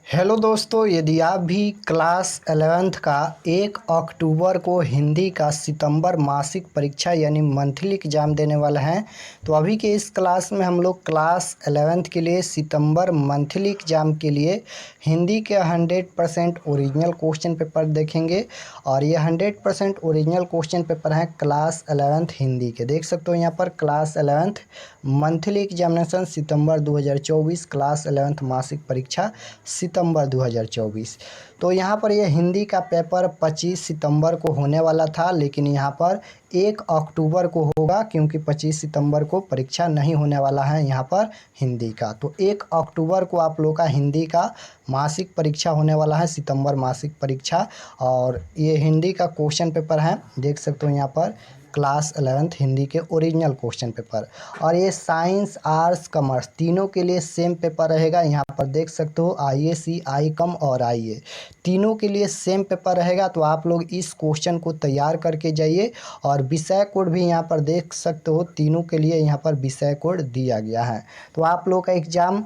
Hello दोस्तों, यदि आप भी क्लास 11th का 1 अक्टूबर को हिंदी का सितंबर मासिक परीक्षा यानी मंथली एग्ज़ाम देने वाले हैं, तो अभी के इस क्लास में हम लोग क्लास 11th के लिए सितंबर मंथली एग्ज़ाम के लिए हिंदी के 100% ओरिजिनल क्वेश्चन पेपर देखेंगे। और ये 100% ओरिजिनल क्वेश्चन पेपर हैं क्लास 11th हिंदी के। देख सकते हो यहाँ पर क्लास 11th मंथली एग्जामिनेशन सितंबर 2024, क्लास 11th मासिक परीक्षा सितंबर 2024। तो यहाँ पर ये हिंदी का पेपर 25 सितंबर को होने वाला था, लेकिन यहाँ पर 1 अक्टूबर को होगा क्योंकि 25 सितंबर को परीक्षा नहीं होने वाला है यहाँ पर हिंदी का। तो 1 अक्टूबर को आप लोग का हिंदी का मासिक परीक्षा होने वाला है, सितंबर मासिक परीक्षा। और ये हिंदी का क्वेश्चन पेपर है, देख सकते हो यहाँ पर क्लास 11th हिंदी के ओरिजिनल क्वेश्चन पेपर। और ये साइंस, आर्ट्स, कॉमर्स तीनों के लिए सेम पेपर रहेगा। यहाँ पर देख सकते हो IAC, ICOM और IA तीनों के लिए सेम पेपर रहेगा। तो आप लोग इस क्वेश्चन को तैयार करके जाइए। और विषय कोड भी यहाँ पर देख सकते हो, तीनों के लिए यहाँ पर विषय कोड दिया गया है। तो आप लोग का एग्ज़ाम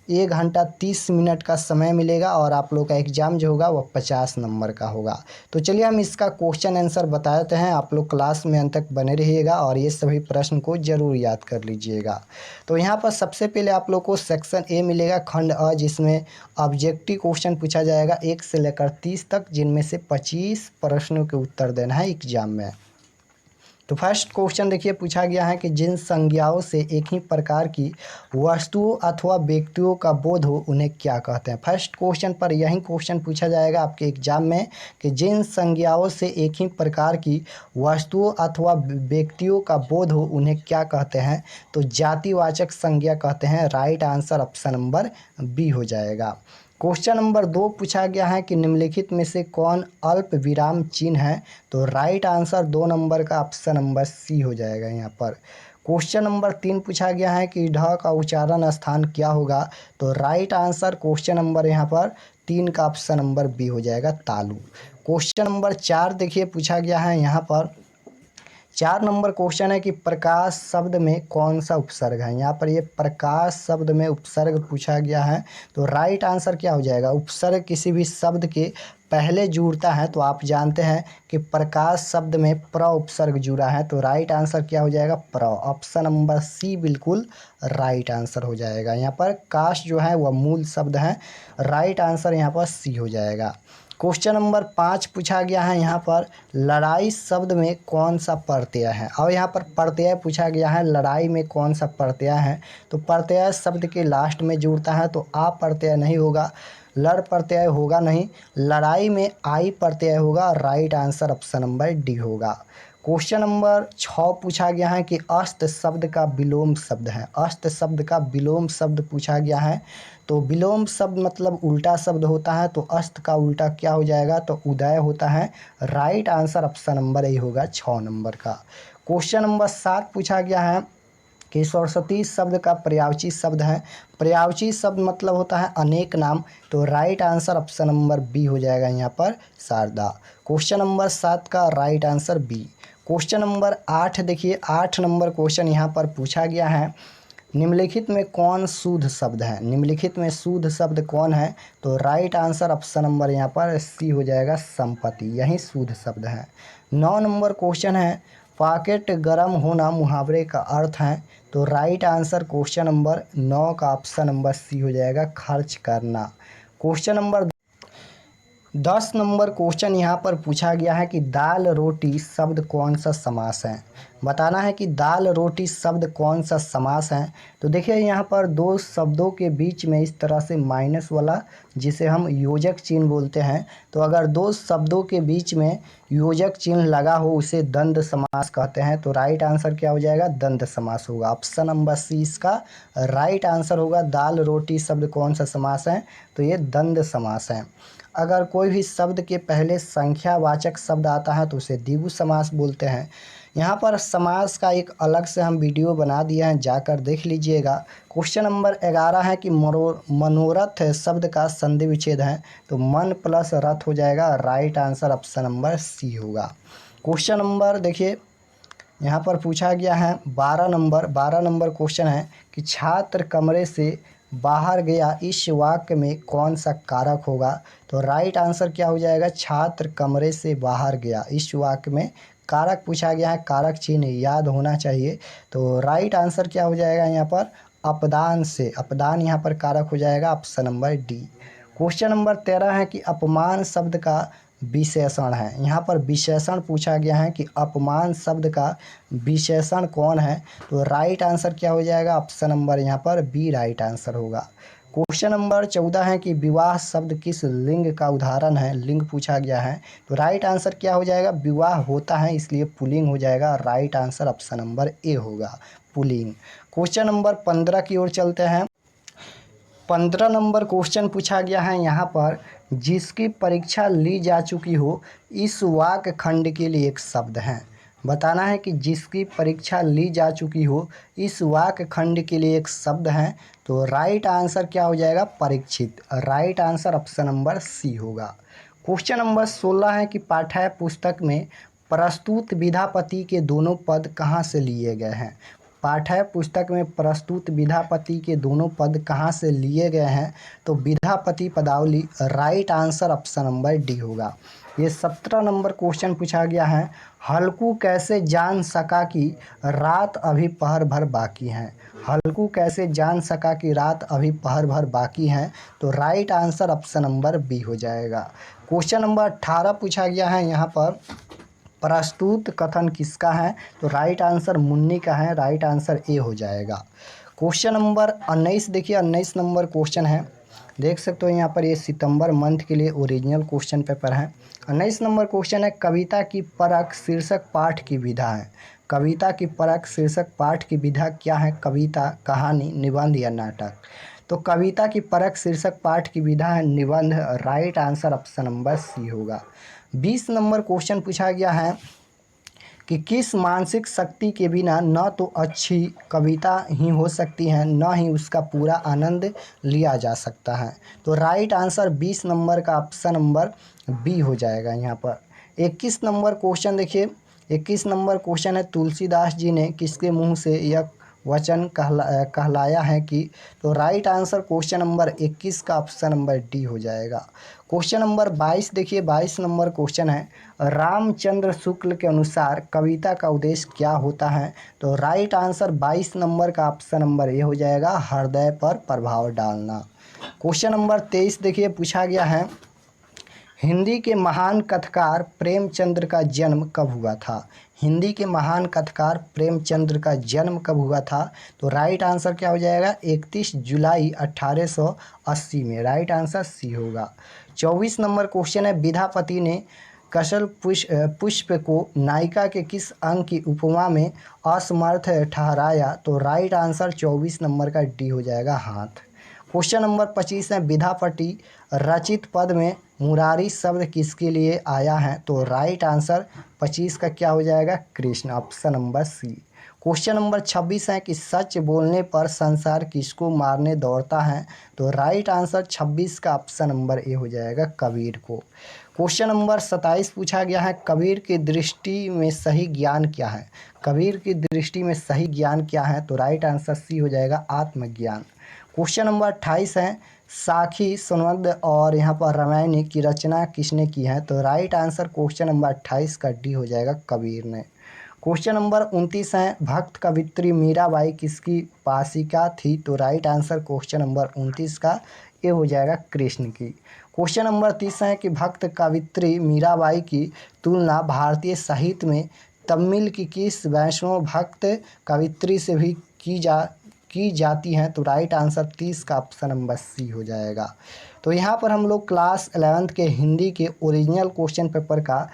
1 घंटा 30 मिनट का समय मिलेगा और आप लोग का एग्ज़ाम जो होगा वह 50 नंबर का होगा। तो चलिए हम इसका क्वेश्चन आंसर बता देते हैं। आप लोग क्लास में अंत तक बने रहिएगा और ये सभी प्रश्न को ज़रूर याद कर लीजिएगा। तो यहाँ पर सबसे पहले आप लोग को सेक्शन ए मिलेगा, खंड अ, जिसमें ऑब्जेक्टिव क्वेश्चन पूछा जाएगा 1 से लेकर 30 तक, जिनमें से 25 प्रश्नों के उत्तर देना है एग्जाम में। तो फर्स्ट क्वेश्चन देखिए, पूछा गया है कि जिन संज्ञाओं से एक ही प्रकार की वस्तुओं अथवा व्यक्तियों का बोध हो उन्हें क्या कहते हैं। फर्स्ट क्वेश्चन पर यही क्वेश्चन पूछा जाएगा आपके एग्जाम में कि जिन संज्ञाओं से एक ही प्रकार की वस्तुओं अथवा व्यक्तियों का बोध हो उन्हें क्या कहते हैं। तो जातिवाचक संज्ञा कहते हैं। Right answer option number B हो जाएगा। क्वेश्चन नंबर 2 पूछा गया है कि निम्नलिखित में से कौन अल्प विराम चिन्ह है। तो राइट आंसर 2 नंबर का ऑप्शन नंबर सी हो जाएगा यहाँ पर। क्वेश्चन नंबर 3 पूछा गया है कि ढ का उच्चारण स्थान क्या होगा। तो राइट आंसर क्वेश्चन नंबर यहाँ पर 3 का ऑप्शन नंबर बी हो जाएगा, तालु। क्वेश्चन नंबर 4 देखिए, पूछा गया है यहाँ पर 4 नंबर क्वेश्चन है कि प्रकाश शब्द में कौन सा उपसर्ग है। यहाँ पर ये प्रकाश शब्द में उपसर्ग पूछा गया है। तो राइट आंसर क्या हो जाएगा। उपसर्ग किसी भी शब्द के पहले जुड़ता है, तो आप जानते हैं कि प्रकाश शब्द में प्र उपसर्ग जुड़ा है। तो राइट आंसर क्या हो जाएगा, प्र। ऑप्शन नंबर सी बिल्कुल राइट आंसर हो जाएगा। यहाँ पर काश जो है वह मूल शब्द है। राइट आंसर यहाँ पर सी हो जाएगा। क्वेश्चन नंबर 5 पूछा गया है यहाँ पर लड़ाई शब्द में कौन सा प्रत्यय है। और यहाँ पर प्रत्यय पूछा गया है, लड़ाई में कौन सा प्रत्यय है। तो प्रत्यय शब्द के लास्ट में जुड़ता है, तो आ प्रत्यय नहीं होगा, लड़ प्रत्यय होगा नहीं, लड़ाई में आई प्रत्यय होगा। Right answer option number D होगा। क्वेश्चन नंबर 6 पूछा गया है कि अस्त शब्द का विलोम शब्द है। अस्त शब्द का विलोम शब्द पूछा गया है। तो विलोम शब्द मतलब उल्टा शब्द होता है। तो अस्त का उल्टा क्या हो जाएगा, तो उदय होता है। Right answer option number A होगा, 6 नंबर का। क्वेश्चन नंबर 7 पूछा गया है कि सरस्वती शब्द का पर्यायवाची शब्द है। पर्यायवाची शब्द मतलब होता है अनेक नाम। तो right answer option number B हो जाएगा यहाँ पर, शारदा। क्वेश्चन नंबर 7 का right answer B. Question number 8 देखिए, 8 नंबर क्वेश्चन यहाँ पर पूछा गया है निम्नलिखित में कौन शुद्ध शब्द है। निम्नलिखित में शुद्ध शब्द कौन है। तो राइट आंसर ऑप्शन नंबर यहाँ पर सी हो जाएगा, संपत्ति, यही शुद्ध शब्द है। 9 नंबर क्वेश्चन है पॉकेट गर्म होना मुहावरे का अर्थ है। तो राइट आंसर क्वेश्चन नंबर 9 का ऑप्शन नंबर सी हो जाएगा, खर्च करना। क्वेश्चन नंबर 10 नंबर क्वेश्चन यहाँ पर पूछा गया है कि दाल रोटी शब्द कौन सा समास है। बताना है कि दाल रोटी शब्द कौन सा समास है। तो देखिए यहाँ पर दो शब्दों के बीच में इस तरह से माइनस वाला, जिसे हम योजक चिन्ह बोलते हैं। तो अगर दो शब्दों के बीच में योजक चिन्ह लगा हो उसे द्वंद्व समास कहते हैं। तो राइट आंसर क्या हो जाएगा, द्वंद्व समास होगा। ऑप्शन नंबर सी इसका राइट आंसर होगा। दाल रोटी शब्द कौन सा समास है, तो ये द्वंद्व समास है। अगर कोई भी शब्द के पहले संख्यावाचक शब्द आता है तो उसे द्विगु समास बोलते हैं। यहाँ पर समास का एक अलग से हम वीडियो बना दिया है, जाकर देख लीजिएगा। क्वेश्चन नंबर 11 है कि मनोरथ शब्द का संधि विच्छेद है। तो मन प्लस रथ हो जाएगा। Right answer option number C होगा। क्वेश्चन नंबर देखिए यहाँ पर पूछा गया है 12 नंबर क्वेश्चन है कि छात्र कमरे से बाहर गया इस वाक्य में कौन सा कारक होगा? तो राइट आंसर क्या हो जाएगा? छात्र कमरे से बाहर गया। इस वाक्य में कारक पूछा गया है, कारक चिन्ह याद होना चाहिए। तो राइट आंसर क्या हो जाएगा यहाँ पर? अपदान से, अपदान यहाँ पर कारक हो जाएगा, option number D. Question number 13 है कि अपमान शब्द का विशेषण है। यहाँ पर विशेषण पूछा गया है कि अपमान शब्द का विशेषण कौन है? तो राइट आंसर क्या हो जाएगा? ऑप्शन नंबर यहाँ पर बी राइट आंसर होगा। क्वेश्चन नंबर 14 है कि विवाह शब्द किस लिंग का उदाहरण है? लिंग पूछा गया है। तो राइट आंसर क्या हो जाएगा? विवाह होता है इसलिए पुल्लिंग हो जाएगा। Right answer option number A होगा, पुल्लिंग। क्वेश्चन नंबर 15 की ओर चलते हैं। 15 नंबर क्वेश्चन पूछा गया है यहाँ पर, जिसकी परीक्षा ली जा चुकी हो इस वाक्य खंड के लिए एक शब्द है। बताना है कि जिसकी परीक्षा ली जा चुकी हो इस वाक्य खंड के लिए एक शब्द है। तो राइट आंसर क्या हो जाएगा? Parikshit. Right answer option number C होगा। क्वेश्चन नंबर 16 है कि पाठ्य पुस्तक में प्रस्तुत विधापति के दोनों पद कहाँ से लिए गए हैं? पाठ्य पुस्तक में प्रस्तुत विधापति के दोनों पद कहाँ से लिए गए हैं? तो विधापति पदावली। Right answer option number D होगा। ये 17 नंबर क्वेश्चन पूछा गया है, हल्कू कैसे जान सका कि रात अभी पहर भर बाकी है? हल्कू कैसे जान सका कि रात अभी पहर भर बाकी है? तो right answer option number B हो जाएगा। क्वेश्चन नंबर 18 पूछा गया है यहाँ पर, प्रस्तुत कथन किसका है? तो राइट आंसर मुन्नी का है। राइट आंसर ए हो जाएगा। क्वेश्चन नंबर 19 देखिए, 19 नंबर क्वेश्चन है, देख सकते हो यहाँ पर, ये सितंबर मंथ के लिए ओरिजिनल क्वेश्चन पेपर है। 19 नंबर क्वेश्चन है, कविता की परख शीर्षक पाठ की विधा है। कविता की परख शीर्षक पाठ की विधा क्या है? कविता, कहानी, निबंध या नाटक? तो कविता की परख शीर्षक पाठ की विधा है निबंध। Right answer option number C होगा। 20 नंबर क्वेश्चन पूछा गया है कि किस मानसिक शक्ति के बिना न तो अच्छी कविता ही हो सकती है न ही उसका पूरा आनंद लिया जा सकता है? तो राइट आंसर 20 नंबर का ऑप्शन नंबर बी हो जाएगा यहाँ पर। 21 नंबर क्वेश्चन देखिए, 21 नंबर क्वेश्चन है, तुलसीदास जी ने किसके मुंह से यह वचन कहलाया है कि? तो राइट आंसर क्वेश्चन नंबर 21 का ऑप्शन नंबर डी हो जाएगा। क्वेश्चन नंबर 22 देखिए, 22 नंबर क्वेश्चन है, रामचंद्र शुक्ल के अनुसार कविता का उद्देश्य क्या होता है? तो राइट आंसर 22 नंबर का ऑप्शन नंबर ए हो जाएगा, हृदय पर प्रभाव डालना। क्वेश्चन नंबर 23 देखिए, पूछा गया है, हिंदी के महान कथाकार प्रेमचंद्र का जन्म कब हुआ था? हिंदी के महान कथाकार प्रेमचंद्र का जन्म कब हुआ था? तो राइट आंसर क्या हो जाएगा? 31 जुलाई 1880 में। राइट आंसर सी होगा। 24 नंबर क्वेश्चन है, विधापति ने कशल पुष्प को नायिका के किस अंग की उपमा में असमर्थ ठहराया? तो राइट आंसर 24 नंबर का डी हो जाएगा, हाथ। क्वेश्चन नंबर 25 है, विधापति रचित पद में मुरारी शब्द किसके लिए आया है? तो राइट आंसर 25 का क्या हो जाएगा? Krishna, option number C. Question number 26 है कि सच बोलने पर संसार किसको मारने दौड़ता है? तो राइट आंसर 26 का ऑप्शन नंबर ए हो जाएगा, कबीर को। क्वेश्चन नंबर 27 पूछा गया है, कबीर की दृष्टि में सही ज्ञान क्या है? कबीर की दृष्टि में सही ज्ञान क्या है? तो राइट आंसर सी हो जाएगा, आत्मज्ञान। क्वेश्चन नंबर 28 है, साखी, सुनंद और यहाँ पर रामायणी की रचना किसने की है? तो राइट आंसर क्वेश्चन नंबर 28 का डी हो जाएगा, कबीर ने। क्वेश्चन नंबर 29 है, भक्त कवित्री मीराबाई किसकी पासिका थी? तो राइट आंसर क्वेश्चन नंबर 29 का ए हो जाएगा, कृष्ण की। क्वेश्चन नंबर 30 है कि भक्त कवित्री मीराबाई की तुलना भारतीय साहित्य में तमिल की किस वैष्णव भक्त कवित्री से भी की जाती हैं? तो राइट आंसर 30 का ऑप्शन नंबर सी हो जाएगा। तो यहाँ पर हम लोग क्लास 11th के हिंदी के ओरिजिनल क्वेश्चन पेपर का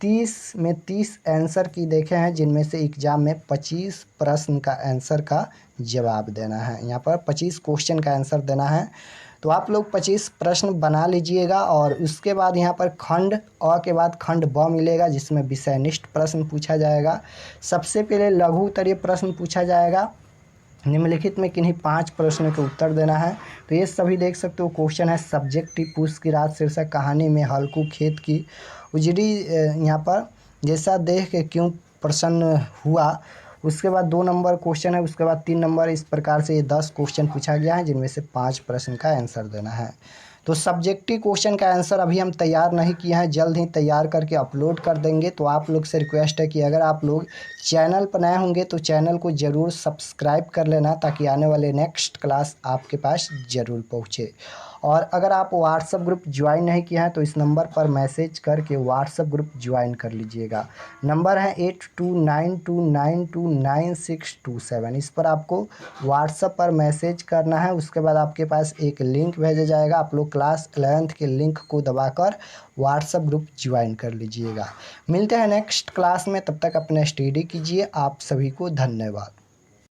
30 में 30 आंसर की देखे हैं, जिनमें से एग्जाम में 25 प्रश्न का आंसर का जवाब देना है। यहाँ पर 25 क्वेश्चन का आंसर देना है। तो आप लोग 25 प्रश्न बना लीजिएगा और उसके बाद यहाँ पर खंड अ के बाद खंड ब मिलेगा, जिसमें विषयनिष्ठ प्रश्न पूछा जाएगा। सबसे पहले लघु उत्तरीय प्रश्न पूछा जाएगा, निम्नलिखित में किन्हीं 5 प्रश्नों के उत्तर देना है। तो ये सभी देख सकते हो क्वेश्चन है, सब्जेक्टिव पूस की रात शीर्षक कहानी में हल्कू खेत की उजड़ी यहाँ पर जैसा देख के क्यों प्रसन्न हुआ उसके बाद 2 नंबर क्वेश्चन है, उसके बाद 3 नंबर। इस प्रकार से ये 10 क्वेश्चन पूछा गया है, जिनमें से 5 प्रश्न का आंसर देना है। तो सब्जेक्टिव क्वेश्चन का आंसर अभी हम तैयार नहीं किए हैं, जल्द ही तैयार करके अपलोड कर देंगे। तो आप लोग से रिक्वेस्ट है कि अगर आप लोग चैनल पर नए होंगे तो चैनल को ज़रूर सब्सक्राइब कर लेना, ताकि आने वाले नेक्स्ट क्लास आपके पास ज़रूर पहुँचे। और अगर आप व्हाट्सएप ग्रुप ज्वाइन नहीं किए हैं तो इस नंबर पर मैसेज करके व्हाट्सएप ग्रुप ज्वाइन कर लीजिएगा। नंबर है 8292929627। इस पर आपको व्हाट्सएप पर मैसेज करना है। उसके बाद आपके पास एक लिंक भेजा जाएगा, आप लोग क्लास 11th के लिंक को दबाकर व्हाट्सएप ग्रुप ज्वाइन कर लीजिएगा। मिलते हैं नेक्स्ट क्लास में, तब तक अपने स्टडी कीजिए। आप सभी को धन्यवाद।